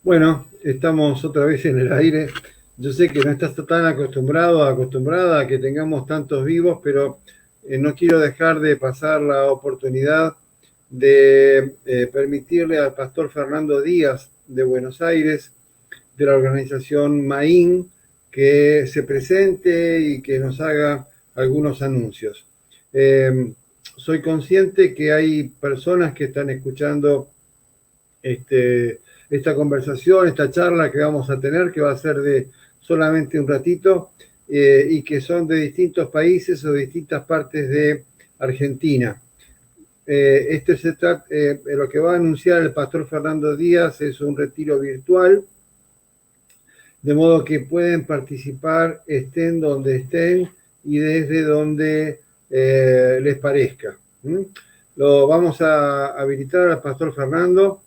Bueno, estamos otra vez en el aire. Yo sé que no estás tan acostumbrada a que tengamos tantos vivos, pero no quiero dejar de pasar la oportunidad de permitirle al pastor Fernando Díaz de Buenos Aires, de la organización MAIN, que se presente y que nos haga algunos anuncios. Eh, Soy consciente que hay personas que están escuchando esta conversación, esta charla que vamos a tener, que va a ser de solamente un ratito, y que son de distintos países o de distintas partes de Argentina. Lo que va a anunciar el pastor Fernando Díaz es un retiro virtual, de modo que pueden participar, estén donde estén y desde donde les parezca. ¿Mm? Lo vamos a habilitar al pastor Fernando.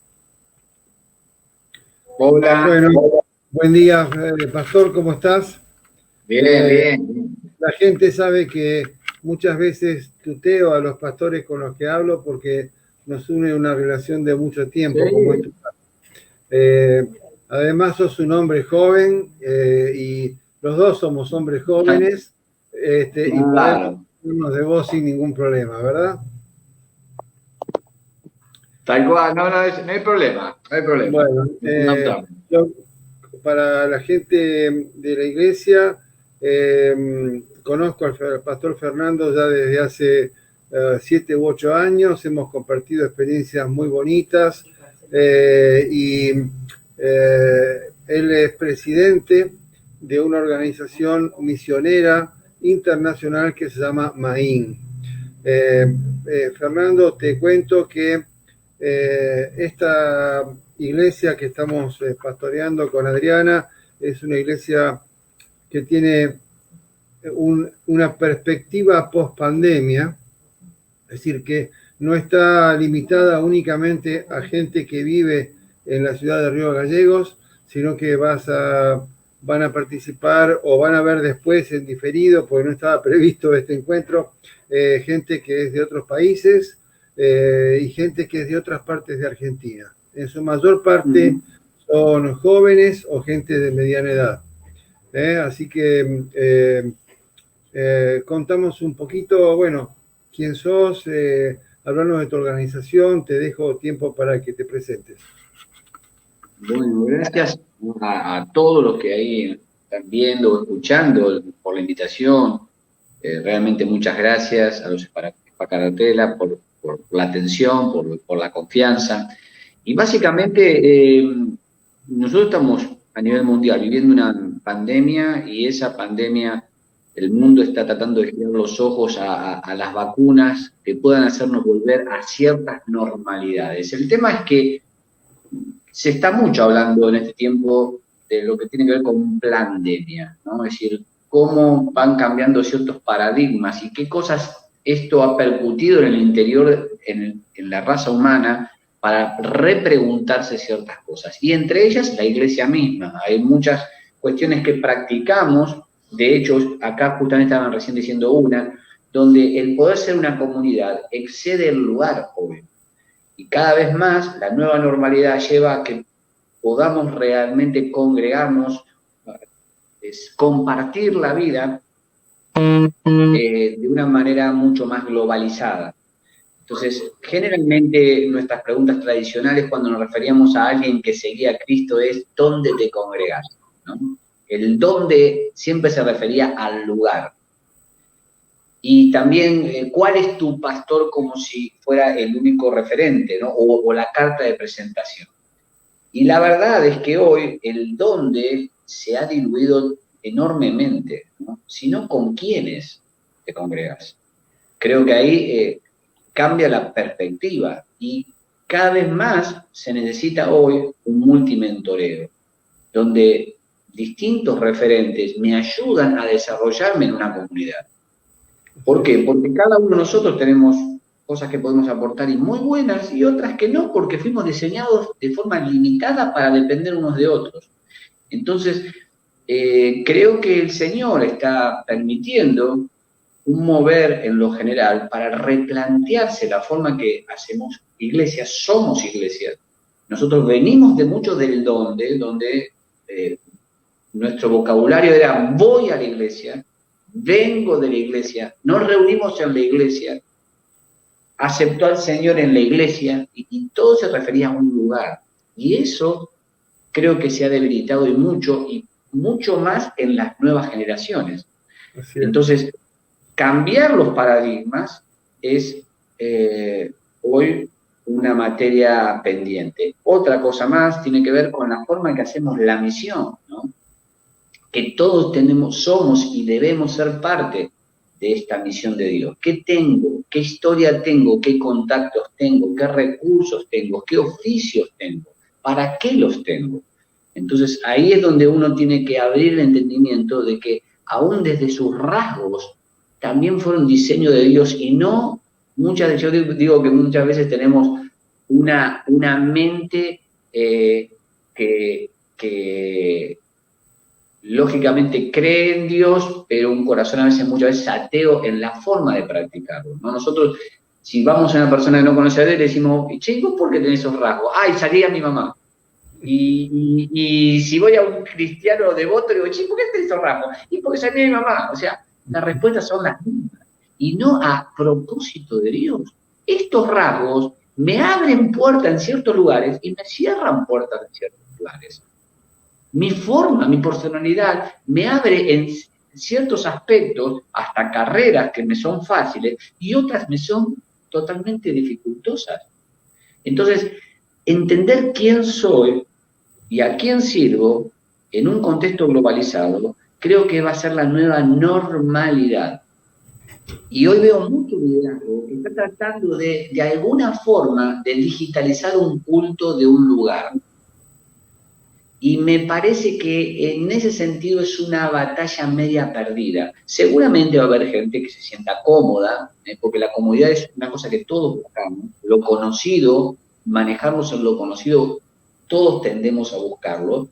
Hola, Bueno, buen día, pastor, ¿cómo estás? bien, Eh, bien. la gente sabe que muchas veces tuteo a los pastores con los que hablo porque nos une una relación de mucho tiempo, como es tu Sí, caso. Eh, Además, sos un hombre joven y los dos somos hombres jóvenes, y podemos claro, irnos de vos sin ningún problema, ¿verdad? tal cual, no, no, no hay problema, no hay problema. Bueno, No, no, yo para la gente de la iglesia, conozco al pastor Fernando ya desde hace 7 u 8 años, hemos compartido experiencias muy bonitas, y él es presidente de una organización misionera internacional que se llama MAIN. Fernando, te cuento que esta iglesia que estamos pastoreando con Adriana es una iglesia que tiene una perspectiva post pandemia, es decir, que no está limitada únicamente a gente que vive en la ciudad de Río Gallegos, sino que van a participar o van a ver después en diferido, porque no estaba previsto este encuentro, gente que es de otros países y gente que es de otras partes de Argentina. En su mayor parte ujú. son jóvenes o gente de mediana edad. Así que contamos un poquito, bueno, quién sos, hablarnos de tu organización, te dejo tiempo para que te presentes. Bueno, gracias a todos los que ahí están viendo o escuchando por la invitación. Realmente muchas gracias a los Spacaratela por la atención, por la confianza. Y básicamente, nosotros estamos a nivel mundial viviendo una pandemia y esa pandemia, el mundo está tratando de girar los ojos a las vacunas que puedan hacernos volver a ciertas normalidades. El tema es que se está mucho hablando en este tiempo de lo que tiene que ver con pandemia, ¿no? Es decir, cómo van cambiando ciertos paradigmas y qué cosas esto ha percutido en el interior, en la raza humana, para repreguntarse ciertas cosas. Y entre ellas la iglesia misma. Hay muchas cuestiones que practicamos, de hecho, acá justamente estaban recién diciendo una, donde el poder ser una comunidad excede el lugar, obvio. Y cada vez más la nueva normalidad lleva a que podamos realmente congregarnos, compartir la vida de una manera mucho más globalizada. Entonces, generalmente nuestras preguntas tradicionales cuando nos referíamos a alguien que seguía a Cristo es ¿dónde te congregas? ¿No? El dónde siempre se refería al lugar. Y también, ¿cuál es tu pastor como si fuera el único referente, ¿no? O la carta de presentación? Y la verdad es que hoy el dónde se ha diluido enormemente, ¿no? Sino con quiénes te congregas. Creo que ahí cambia la perspectiva y cada vez más se necesita hoy un multimentoreo, donde distintos referentes me ayudan a desarrollarme en una comunidad. Así ¿Por es. qué? Porque cada uno de nosotros tenemos cosas que podemos aportar y muy buenas y otras que no, porque fuimos diseñados de forma limitada para depender unos de otros. Entonces, creo que el Señor está permitiendo un mover en lo general para replantearse la forma que hacemos iglesias, somos iglesias, Nosotros venimos de mucho del donde nuestro vocabulario era voy a la iglesia, vengo de la iglesia, nos reunimos en la iglesia, aceptó al Señor en la iglesia y todo se refería a un lugar. Y eso creo que se ha debilitado y mucho más en las nuevas generaciones. Entonces, cambiar los paradigmas es hoy una materia pendiente. Otra cosa más tiene que ver con la forma en que hacemos la misión, ¿no? Que todos somos y debemos ser parte de esta misión de Dios. ¿Qué tengo? ¿Qué historia tengo? ¿Qué contactos tengo? ¿Qué recursos tengo? ¿Qué oficios tengo? ¿Para qué los tengo? Entonces, ahí es donde uno tiene que abrir el entendimiento de que aún desde sus rasgos también fueron diseño de Dios y no yo digo que muchas veces tenemos una mente que lógicamente cree en Dios, pero un corazón a veces, muchas veces ateo en la forma de practicarlo, ¿no? Nosotros, si vamos a una persona que no conoce a Dios, le decimos, che, ¿vos por qué tenés esos rasgos? Ay, salí a mi mamá. Y si voy a un cristiano devoto, le digo, che, ¿por qué tenés esos rasgos? Y porque salí a mi mamá. O sea, las respuestas son las mismas. Y no a propósito de Dios. Estos rasgos me abren puertas en ciertos lugares y me cierran puertas en ciertos lugares. Mi forma, mi personalidad me abre en ciertos aspectos, hasta carreras que me son fáciles y otras me son totalmente dificultosas. Entonces, entender quién soy y a quién sirvo en un contexto globalizado, creo que va a ser la nueva normalidad. Y hoy veo mucho liderazgo que está tratando de alguna forma, de digitalizar un culto de un lugar. Y me parece que en ese sentido es una batalla media perdida. Seguramente va a haber gente que se sienta cómoda, porque la comodidad es una cosa que todos buscamos. Lo conocido, manejarnos en lo conocido, todos tendemos a buscarlo,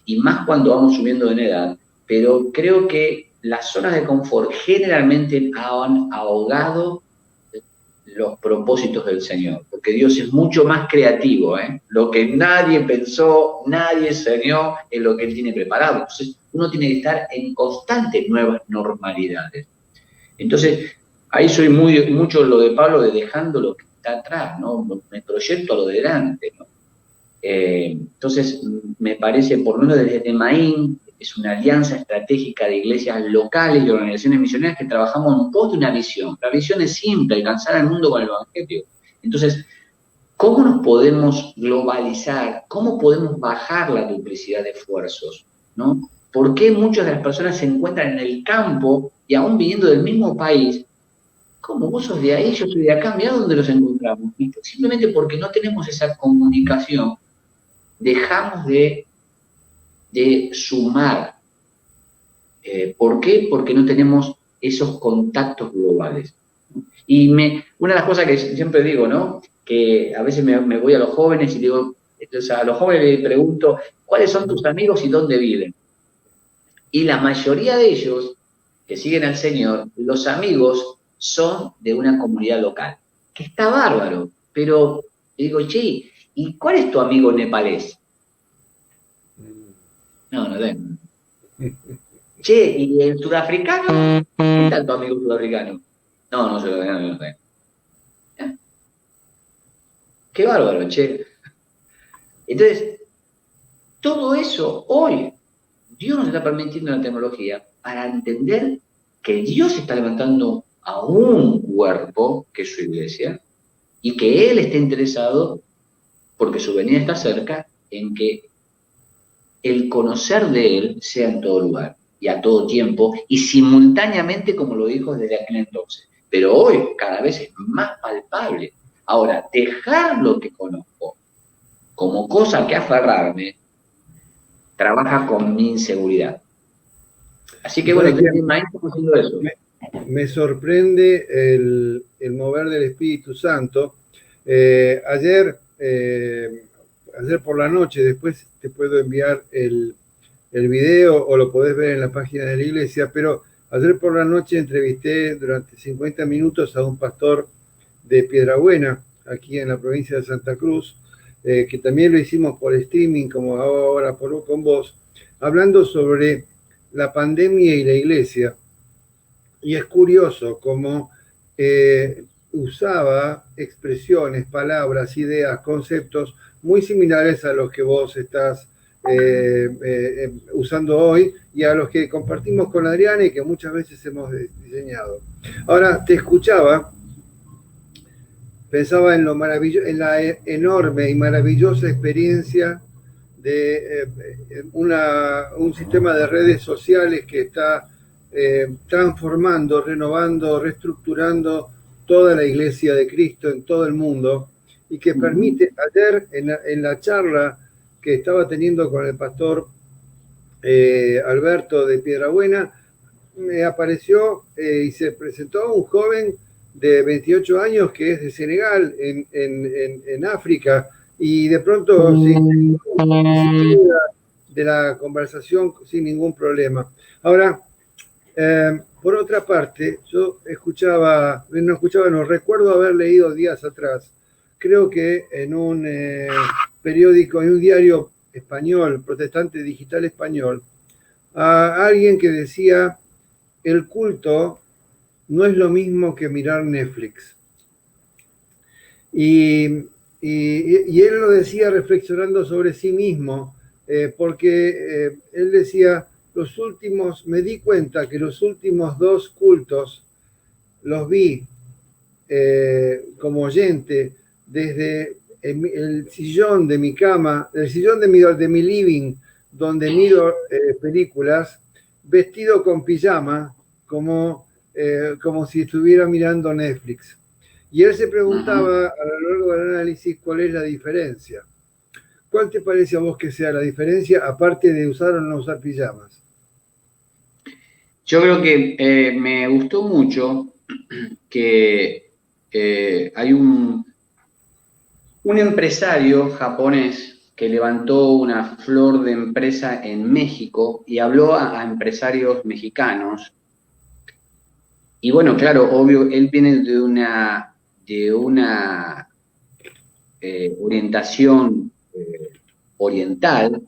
y más cuando vamos subiendo en edad. Pero creo que las zonas de confort generalmente han ahogado los propósitos del Señor, porque Dios es mucho más creativo, ¿eh? Lo que nadie pensó, nadie soñó, es lo que Él tiene preparado. Entonces, uno tiene que estar en constantes nuevas normalidades. Entonces, ahí soy mucho lo de Pablo, de dejando lo que está atrás, ¿no? Me proyecto a lo de delante, ¿no? Entonces, me parece, por lo menos desde Maín, es una alianza estratégica de iglesias locales y organizaciones misioneras que trabajamos en pos de una visión. La visión es simple, alcanzar al mundo con el Evangelio. Entonces, ¿cómo nos podemos globalizar? ¿Cómo podemos bajar la duplicidad de esfuerzos? ¿No? ¿Por qué muchas de las personas se encuentran en el campo y aún viniendo del mismo país? ¿Cómo? Vos sos de ahí, yo soy de acá, mirá dónde los encontramos. Y simplemente porque no tenemos esa comunicación, dejamos de sumar. ¿Por qué? Porque no tenemos esos contactos globales. Y una de las cosas que siempre digo, ¿no? Que a veces me voy a los jóvenes y digo, entonces a los jóvenes les pregunto, ¿cuáles son tus amigos y dónde viven? Y la mayoría de ellos que siguen al Señor, los amigos son de una comunidad local, que está bárbaro, pero digo, che, ¿y cuál es tu amigo nepalés? No tengo. Che, ¿y el sudafricano? ¿Qué tal tu amigo sudafricano? No, yo no tengo. Qué bárbaro, che. Entonces, todo eso hoy, Dios nos está permitiendo la tecnología para entender que Dios está levantando a un cuerpo, que es su iglesia, y que Él está interesado, porque su venida está cerca, en que el conocer de Él sea en todo lugar y a todo tiempo y simultáneamente, como lo dijo desde aquel entonces. Pero hoy cada vez es más palpable. Ahora, dejar lo que conozco como cosa que aferrarme, trabaja con mi inseguridad. Así que bueno, estamos haciendo eso. Me sorprende el mover del Espíritu Santo. Ayer por la noche, después te puedo enviar el video o lo podés ver en la página de la iglesia, pero ayer por la noche entrevisté durante 50 minutos a un pastor de Piedrabuena, aquí en la provincia de Santa Cruz, que también lo hicimos por streaming, como ahora con vos, hablando sobre la pandemia y la iglesia. Y es curioso cómo usaba expresiones, palabras, ideas, conceptos muy similares a los que vos estás usando hoy y a los que compartimos con Adriana y que muchas veces hemos diseñado. Ahora, te escuchaba, pensaba en en la enorme y maravillosa experiencia de un sistema de redes sociales que está transformando, renovando, reestructurando toda la Iglesia de Cristo en todo el mundo y que permite, ayer en la charla que estaba teniendo con el pastor Alberto de Piedrabuena, me apareció y se presentó un joven de 28 años que es de Senegal, en África, y de pronto de la conversación sin ningún problema. Ahora, por otra parte, yo no recuerdo haber leído días atrás, creo que en un periódico, en un diario español, protestante digital español, a alguien que decía, el culto no es lo mismo que mirar Netflix. Y él lo decía reflexionando sobre sí mismo, porque él decía, me di cuenta que los últimos 2 cultos los vi como oyente desde el sillón de mi cama, el sillón de mi living, donde miro películas, vestido con pijama, como si estuviera mirando Netflix. Y él se preguntaba a lo largo del análisis cuál es la diferencia. ¿Cuál te parece a vos que sea la diferencia, aparte de usar o no usar pijamas? Yo creo que me gustó mucho que hay un empresario japonés que levantó una flor de empresa en México y habló a empresarios mexicanos. Y bueno, claro, obvio, él viene de una orientación oriental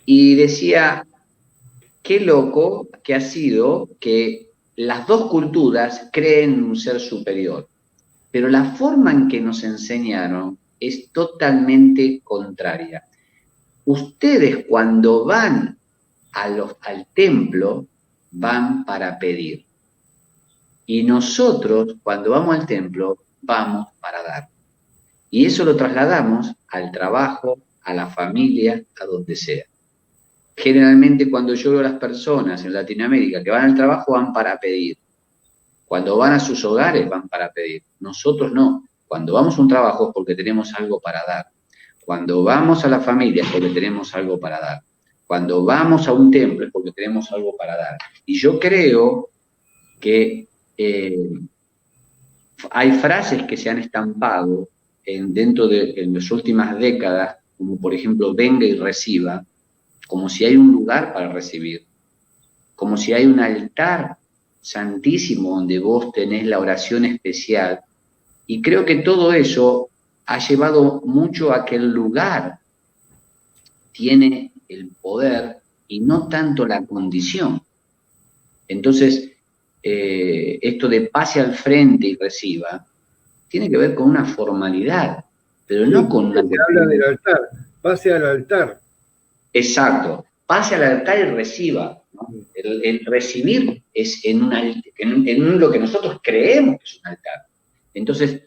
y decía, qué loco que ha sido que las dos culturas creen un ser superior, pero la forma en que nos enseñaron es totalmente contraria. Ustedes cuando van al templo, van para pedir. Y nosotros, cuando vamos al templo, vamos para dar. Y eso lo trasladamos al trabajo, a la familia, a donde sea. Generalmente cuando yo veo a las personas en Latinoamérica que van al trabajo, van para pedir. Cuando van a sus hogares, van para pedir. Nosotros no. Cuando vamos a un trabajo es porque tenemos algo para dar. Cuando vamos a la familia es porque tenemos algo para dar. Cuando vamos a un templo es porque tenemos algo para dar. Y yo creo que hay frases que se han estampado dentro de en las últimas décadas, como por ejemplo, venga y reciba, como si hay un lugar para recibir, como si hay un altar santísimo donde vos tenés la oración especial. Y creo que todo eso ha llevado mucho a que el lugar tiene el poder y no tanto la condición. Entonces, esto de pase al frente y reciba, tiene que ver con una formalidad, pero no con una... Se habla del altar, pase al altar. Exacto, pase al altar y reciba, ¿no? El recibir es en lo que nosotros creemos que es un altar. Entonces,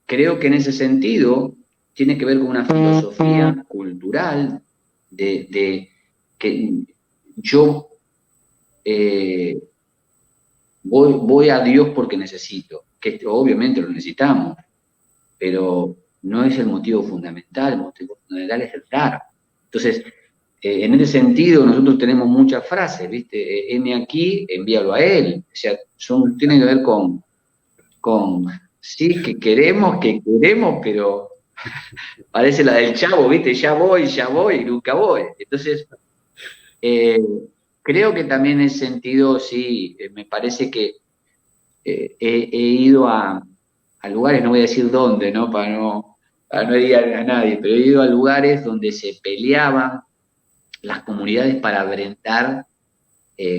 creo que en ese sentido tiene que ver con una filosofía cultural de que yo voy a Dios porque necesito, que obviamente lo necesitamos, pero no es el motivo fundamental, el motivo fundamental es el dar. Entonces, en ese sentido, nosotros tenemos muchas frases, ¿viste? Heme aquí, envíalo a él. O sea, tienen que ver con sí, que queremos, pero parece la del Chavo, ¿viste? Ya voy, y nunca voy. Entonces, creo que también en ese sentido, sí, me parece que he ido a lugares, no voy a decir dónde, ¿no? Para no no herir a nadie, pero he ido a lugares donde se peleaban las comunidades para brindar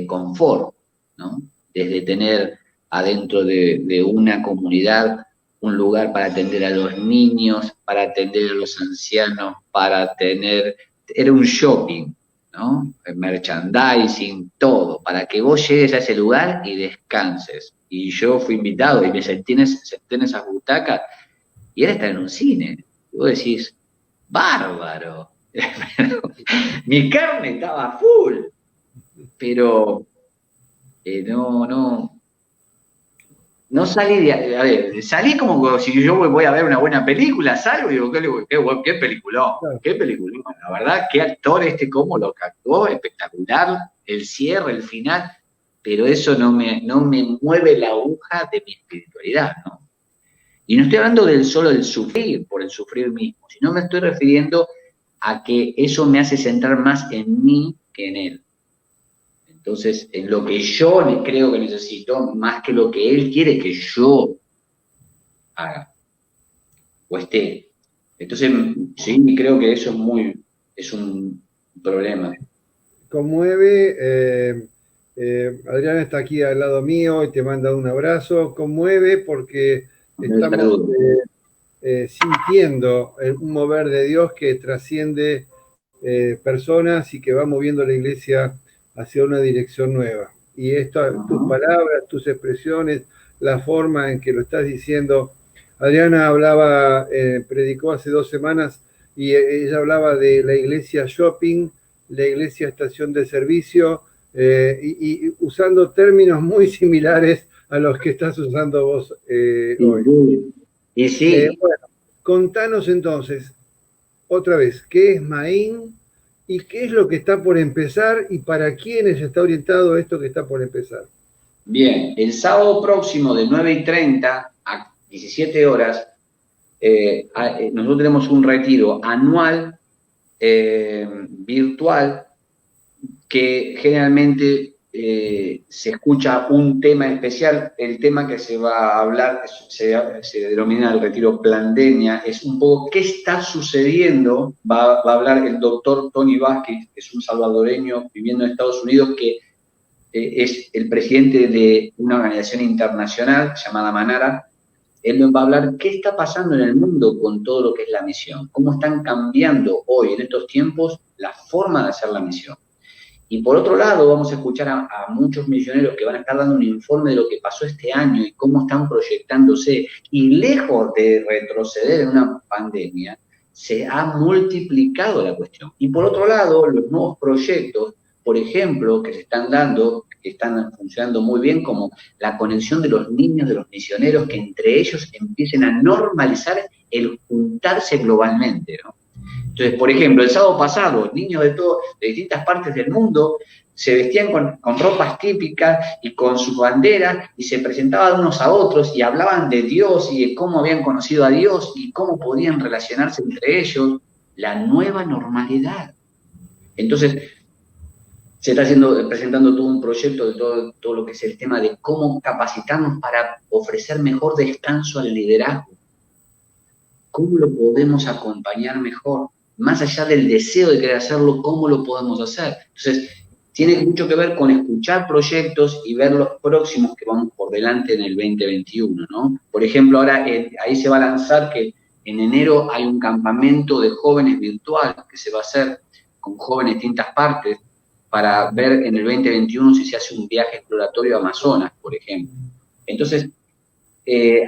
confort, ¿no? Desde tener adentro de una comunidad un lugar para atender a los niños, para atender a los ancianos, para tener, era un shopping, ¿no? El merchandising, todo, para que vos llegues a ese lugar y descanses. Y yo fui invitado y me senté en esas butacas y era estar en un cine. Y vos decís, bárbaro. Mi carne estaba full, pero no salí a ver, salí como si yo voy a ver una buena película, salgo y digo, qué peliculón, qué peliculón, la verdad, qué actor cómo lo actuó, espectacular, el cierre, el final, pero eso no me mueve la aguja de mi espiritualidad, ¿no? Y no estoy hablando solo del sufrir, por el sufrir mismo, sino me estoy refiriendo a que eso me hace centrar más en mí que en él. Entonces, en lo que yo creo que necesito, más que lo que él quiere que yo haga o esté. Entonces, sí, creo que eso es un problema. Conmueve, Adriana está aquí al lado mío y te manda un abrazo. Conmueve porque estamos sintiendo un mover de Dios que trasciende personas y que va moviendo la iglesia hacia una dirección nueva. Y esto, tus palabras, tus expresiones, la forma en que lo estás diciendo. Adriana hablaba, predicó hace 2 semanas y ella hablaba de la iglesia shopping, la iglesia estación de servicio, y usando términos muy similares a los que estás usando vos hoy. Y sí. Bueno, contanos entonces, otra vez, ¿qué es Maín? ¿Y qué es lo que está por empezar? ¿Y para quiénes está orientado esto que está por empezar? Bien, el sábado próximo de 9:30 a 17 horas, nosotros tenemos un retiro anual virtual que generalmente se escucha un tema especial. El tema que se va a hablar se denomina el retiro Pandemia, es un poco qué está sucediendo. Va a hablar el doctor Tony Vázquez, que es un salvadoreño viviendo en Estados Unidos, que es el presidente de una organización internacional llamada Manara. Él nos va a hablar qué está pasando en el mundo con todo lo que es la misión, cómo están cambiando hoy, en estos tiempos, la forma de hacer la misión. Y por otro lado, vamos a escuchar a muchos misioneros que van a estar dando un informe de lo que pasó este año y cómo están proyectándose. Y lejos de retroceder en una pandemia, se ha multiplicado la cuestión. Y por otro lado, los nuevos proyectos, por ejemplo, que se están dando, que están funcionando muy bien, como la conexión de los niños, de los misioneros, que entre ellos empiecen a normalizar el juntarse globalmente, ¿no? Entonces, por ejemplo, el sábado pasado, niños de distintas partes del mundo se vestían con ropas típicas y con sus banderas y se presentaban unos a otros y hablaban de Dios y de cómo habían conocido a Dios y cómo podían relacionarse entre ellos. La nueva normalidad. Entonces, se está presentando todo un proyecto de todo lo que es el tema de cómo capacitarnos para ofrecer mejor descanso al liderazgo. ¿Cómo lo podemos acompañar mejor? Más allá del deseo de querer hacerlo, ¿cómo lo podemos hacer? Entonces, tiene mucho que ver con escuchar proyectos y ver los próximos que vamos por delante en el 2021, ¿no? Por ejemplo, ahora ahí se va a lanzar que en enero hay un campamento de jóvenes virtual que se va a hacer con jóvenes de distintas partes para ver en el 2021 si se hace un viaje exploratorio a Amazonas, por ejemplo. Entonces,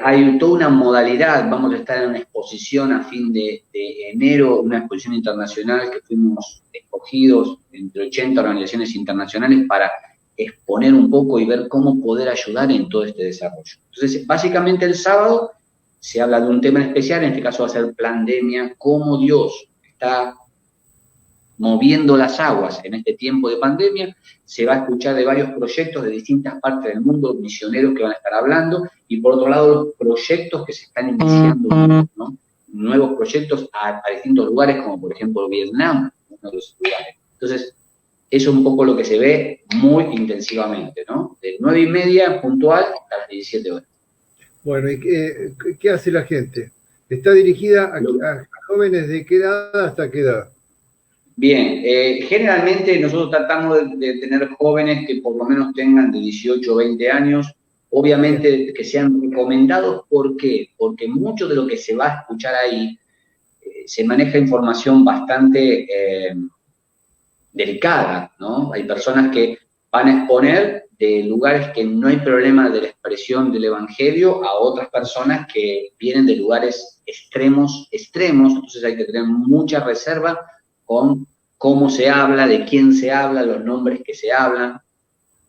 hay toda una modalidad. Vamos a estar en una exposición a fin de enero, una exposición internacional que fuimos escogidos entre 80 organizaciones internacionales para exponer un poco y ver cómo poder ayudar en todo este desarrollo. Entonces, básicamente el sábado se habla de un tema especial, en este caso va a ser pandemia, cómo Dios está moviendo las aguas en este tiempo de pandemia. Se va a escuchar de varios proyectos de distintas partes del mundo, misioneros que van a estar hablando, y por otro lado los proyectos que se están iniciando, ¿no? Nuevos proyectos a distintos lugares, como por ejemplo Vietnam, uno de los lugares. Entonces, eso es un poco lo que se ve muy intensivamente, ¿no? De 9:30 puntual hasta las 17 horas. Bueno, ¿y qué hace la gente? ¿Está dirigida a jóvenes de qué edad hasta qué edad? Bien, generalmente nosotros tratamos de tener jóvenes que por lo menos tengan de 18 o 20 años, obviamente que sean recomendados. ¿Por qué? Porque mucho de lo que se va a escuchar ahí se maneja información bastante delicada, ¿no? Hay personas que van a exponer de lugares que no hay problema de la expresión del evangelio a otras personas que vienen de lugares extremos, entonces hay que tener mucha reserva con cómo se habla, de quién se habla, los nombres que se hablan.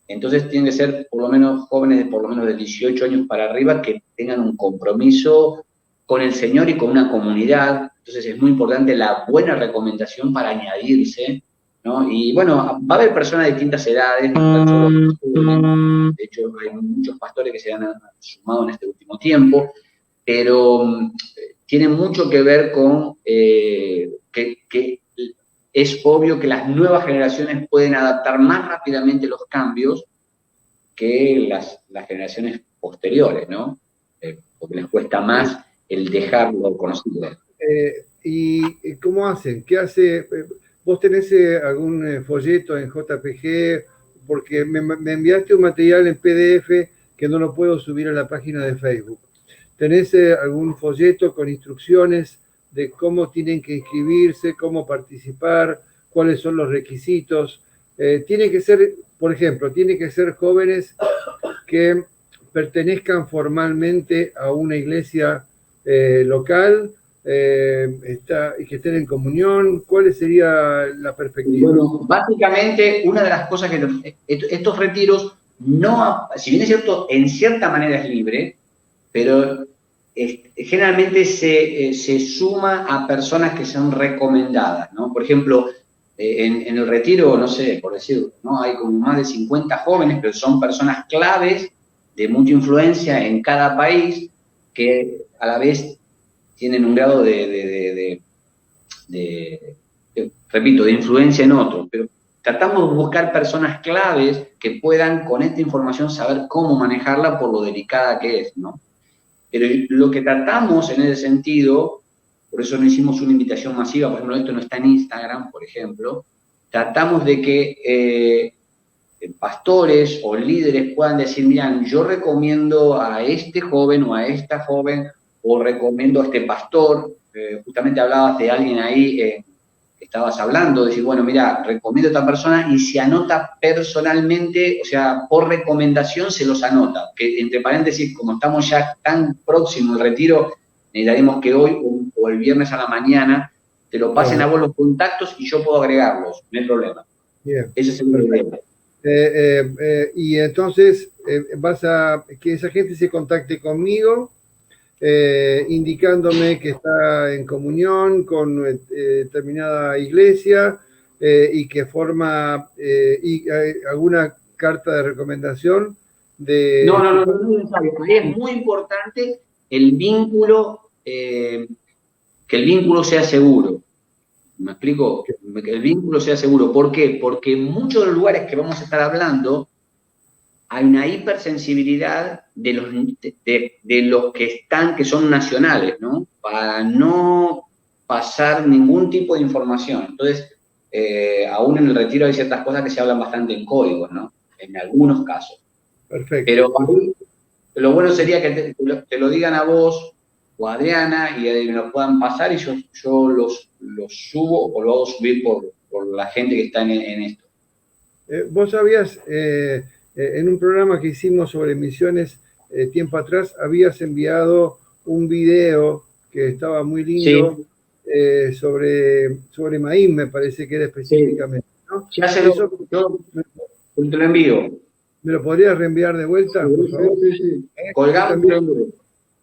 Entonces tienen que ser por lo menos jóvenes de por lo menos de 18 años para arriba que tengan un compromiso con el Señor y con una comunidad. Entonces es muy importante la buena recomendación para añadirse, ¿no? Y bueno, va a haber personas de distintas edades, de hecho hay muchos pastores que se han sumado en este último tiempo, pero tiene mucho que ver con que es obvio que las nuevas generaciones pueden adaptar más rápidamente los cambios que las generaciones posteriores, ¿no? Porque les cuesta más el dejarlo conocido. ¿Y cómo hacen? ¿Qué hace? ¿Vos tenés algún folleto en JPG? Porque me enviaste un material en PDF que no lo puedo subir a la página de Facebook. ¿Tenés algún folleto con instrucciones de cómo tienen que inscribirse, cómo participar, cuáles son los requisitos? Tiene que ser, por ejemplo, tiene que ser jóvenes que pertenezcan formalmente a una iglesia local, y que estén en comunión. ¿Cuál sería la perspectiva? Bueno, básicamente una de las cosas que estos retiros, no, si bien es cierto, en cierta manera es libre, pero generalmente se suma a personas que son recomendadas, ¿no? Por ejemplo, en el retiro, no sé, por decirlo, ¿no? Hay como más de 50 jóvenes, pero son personas claves de mucha influencia en cada país que a la vez tienen un grado repito, de influencia en otros, pero tratamos de buscar personas claves que puedan con esta información saber cómo manejarla por lo delicada que es, ¿no? Pero lo que tratamos en ese sentido, por eso no hicimos una invitación masiva, por ejemplo, esto no está en Instagram, por ejemplo, tratamos de que pastores o líderes puedan decir, miren, yo recomiendo a este joven o a esta joven, o recomiendo a este pastor. Justamente hablabas de alguien ahí que estabas hablando, decir, bueno, mira, recomiendo a esta persona y se anota personalmente, o sea, por recomendación se los anota. Que entre paréntesis, como estamos ya tan próximos al retiro, necesitaremos que hoy o el viernes a la mañana te lo pasen a vos los contactos y yo puedo agregarlos, no hay problema. Bien. Ese es el problema. Y entonces vas a que esa gente se contacte conmigo, indicándome que está en comunión con determinada iglesia y que forma alguna carta de recomendación de... No es necesario. Es muy importante el vínculo, que el vínculo sea seguro. ¿Me explico? Que el vínculo sea seguro. ¿Por qué? Porque en muchos de los lugares que vamos a estar hablando hay una hipersensibilidad de los que están, que son nacionales, ¿no? Para no pasar ningún tipo de información. Entonces, aún en el retiro hay ciertas cosas que se hablan bastante en códigos, ¿no? En algunos casos. Perfecto. Pero lo bueno sería que te lo digan a vos o a Adriana y me lo puedan pasar y yo los subo o lo hago subir por la gente que está en esto. Vos sabías... en un programa que hicimos sobre misiones tiempo atrás, habías enviado un video que estaba muy lindo, sí, sobre Maín, me parece que era específicamente, ¿no? Ya yo te lo envío. ¿Me lo podrías reenviar de vuelta, por favor? Sí. Colgamos.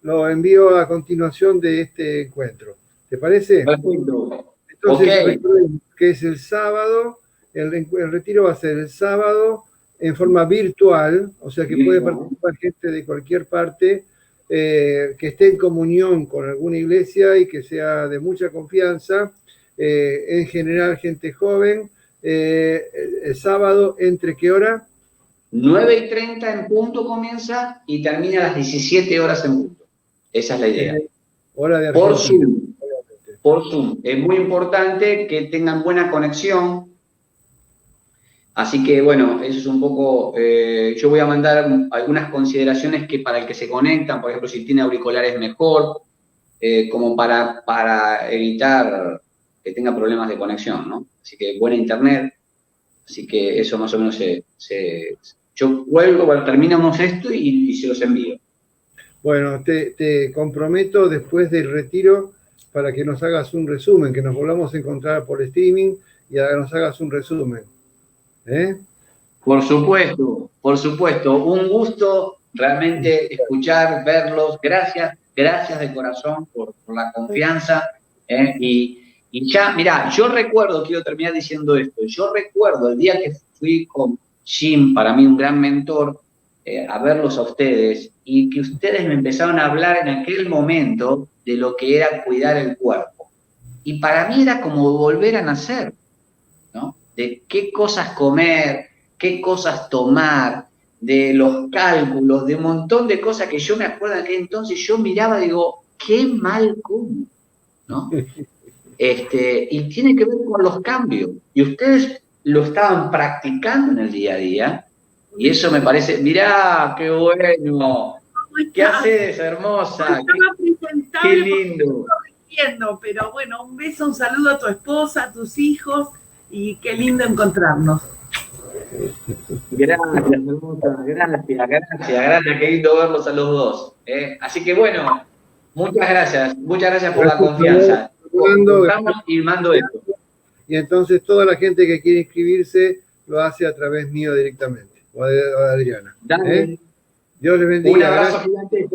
Lo envío a continuación de este encuentro. ¿Te parece? Perfecto. Entonces, recuerden que es el sábado, el retiro va a ser el sábado, en forma virtual, o sea que puede participar gente de cualquier parte, que esté en comunión con alguna iglesia y que sea de mucha confianza, en general gente joven. El sábado, ¿entre qué hora? 9:30 en punto comienza y termina a las 17 horas en punto. Esa es la idea. Hora de por Argentina. Zoom. Por Zoom. Es muy importante que tengan buena conexión. Así que, bueno, eso es un poco, yo voy a mandar algunas consideraciones que para el que se conectan, por ejemplo, si tiene auriculares mejor, como para evitar que tenga problemas de conexión, ¿no? Así que buena internet, así que eso más o menos yo vuelvo, bueno, terminamos esto y se los envío. Bueno, te comprometo después del retiro para que nos hagas un resumen, que nos volvamos a encontrar por streaming y nos hagas un resumen. Por supuesto. Un gusto realmente escuchar, verlos. Gracias de corazón por la confianza. Y ya, mirá, yo recuerdo, quiero terminar diciendo esto, yo recuerdo el día que fui con Jim, para mí un gran mentor, a verlos a ustedes, y que ustedes me empezaron a hablar en aquel momento de lo que era cuidar el cuerpo. Y para mí era como volver a nacer, ¿no? De qué cosas comer, qué cosas tomar, de los cálculos, de un montón de cosas que yo me acuerdo de aquel entonces, yo miraba y digo, qué mal como, ¿no? Y tiene que ver con los cambios. Y ustedes lo estaban practicando en el día a día, y eso me parece, mirá, qué bueno, ¿qué haces, hermosa? Qué lindo. Pero bueno, un beso, un saludo a tu esposa, a tus hijos, y qué lindo encontrarnos. Gracias, hermosa, gracias, qué lindo verlos a los dos. Así que bueno, muchas gracias por la confianza. Estamos y mando esto. Y entonces toda la gente que quiere inscribirse lo hace a través mío directamente, o de Adriana. Dale. Dios les bendiga. Un abrazo gigante.